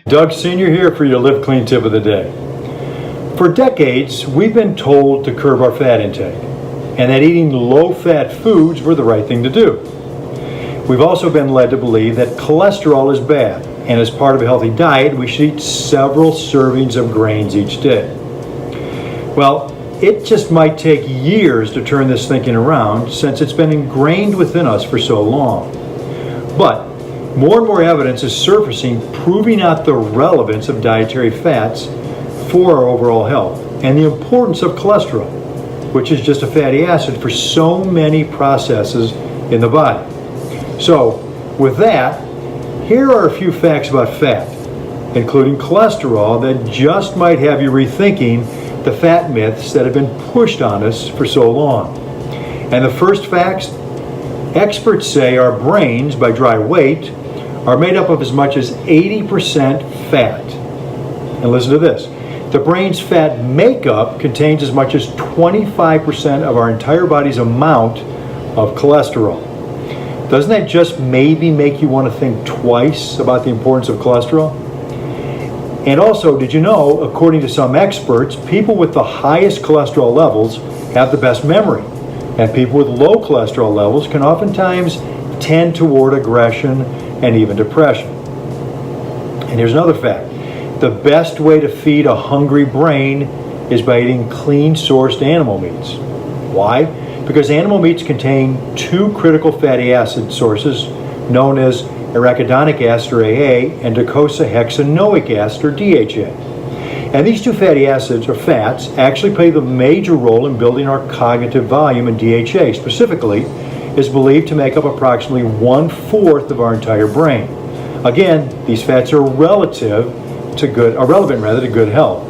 Doug Sr. here for your Live Clean tip of the day. For decades, we've been told to curb our fat intake and that eating low-fat foods were the right thing to do. We've also been led to believe that cholesterol is bad, and as part of a healthy diet, we should eat several servings of grains each day. Well, it just might take years to turn this thinking around since it's been ingrained within us for so long. But more and more evidence is surfacing proving out the relevance of dietary fats for our overall health and the importance of cholesterol, which is just a fatty acid for so many processes in the body. So, with that, here are a few facts about fat, including cholesterol, that just might have you rethinking the fat myths that have been pushed on us for so long. And the first facts, experts say our brains, by dry weight, are made up of as much as 80% fat. And listen to this. The brain's fat makeup contains as much as 25% of our entire body's amount of cholesterol. Doesn't that just maybe make you want to think twice about the importance of cholesterol? And also, did you know, according to some experts, people with the highest cholesterol levels have the best memory, and people with low cholesterol levels can oftentimes tend toward aggression and even depression. And here's another fact. The best way to feed a hungry brain is by eating clean-sourced animal meats. Why? Because animal meats contain two critical fatty acid sources known as arachidonic acid, or AA, and docosahexaenoic acid, or DHA. And these two fatty acids, or fats, actually play the major role in building our cognitive volume, and DHA specifically is believed to make up approximately 1/4 of our entire brain. Again, these fats are relevant to good health.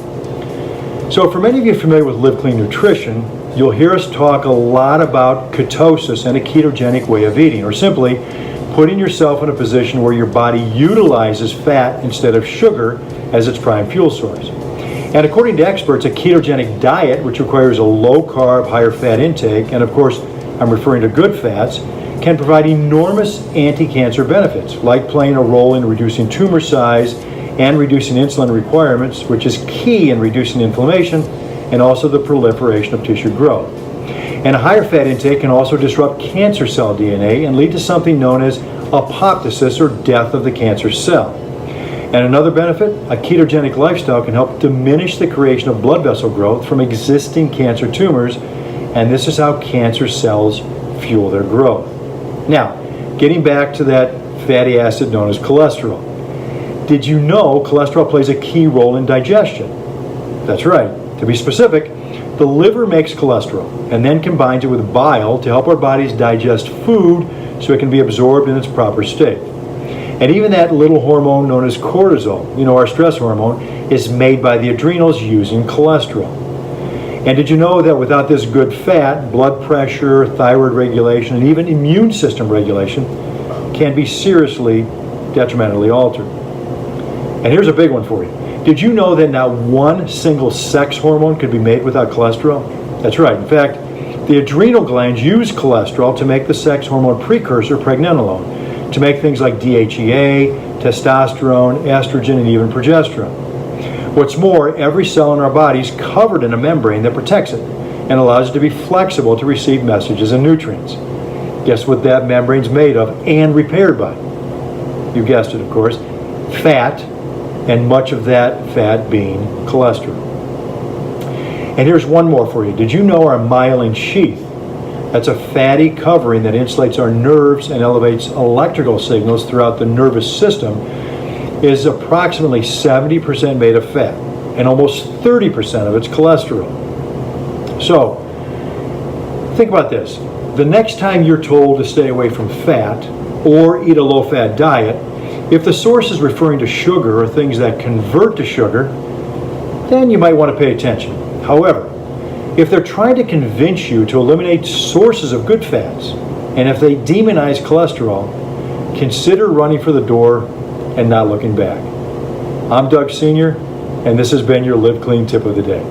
So for many of you familiar with Live Clean nutrition, you'll hear us talk a lot about ketosis and a ketogenic way of eating, or simply putting yourself in a position where your body utilizes fat instead of sugar as its prime fuel source. And according to experts, a ketogenic diet, which requires a low-carb, higher-fat intake, and of course, I'm referring to good fats, can provide enormous anti-cancer benefits, like playing a role in reducing tumor size and reducing insulin requirements, which is key in reducing inflammation and also the proliferation of tissue growth. And a higher fat intake can also disrupt cancer cell DNA and lead to something known as apoptosis, or death of the cancer cell. And another benefit, a ketogenic lifestyle can help diminish the creation of blood vessel growth from existing cancer tumors, and this is how cancer cells fuel their growth. Now, getting back to that fatty acid known as cholesterol. Did you know cholesterol plays a key role in digestion? That's right. To be specific, the liver makes cholesterol and then combines it with bile to help our bodies digest food so it can be absorbed in its proper state. And even that little hormone known as cortisol, our stress hormone, is made by the adrenals using cholesterol. And did you know that without this good fat, blood pressure, thyroid regulation, and even immune system regulation can be seriously detrimentally altered? And here's a big one for you. Did you know that not one single sex hormone could be made without cholesterol? That's right. In fact, the adrenal glands use cholesterol to make the sex hormone precursor pregnenolone, to make things like DHEA, testosterone, estrogen, and even progesterone. What's more, every cell in our body is covered in a membrane that protects it and allows it to be flexible to receive messages and nutrients. Guess what that membrane's made of and repaired by? You guessed it, of course, fat, and much of that fat being cholesterol. And here's one more for you. Did you know our myelin sheath, that's a fatty covering that insulates our nerves and elevates electrical signals throughout the nervous system, is approximately 70% made of fat and almost 30% of it's cholesterol. So, think about this. The next time you're told to stay away from fat or eat a low-fat diet, if the source is referring to sugar or things that convert to sugar, then you might want to pay attention. However, if they're trying to convince you to eliminate sources of good fats, and if they demonize cholesterol, consider running for the door and not looking back. I'm Doug Sr., and this has been your Live Clean Tip of the Day.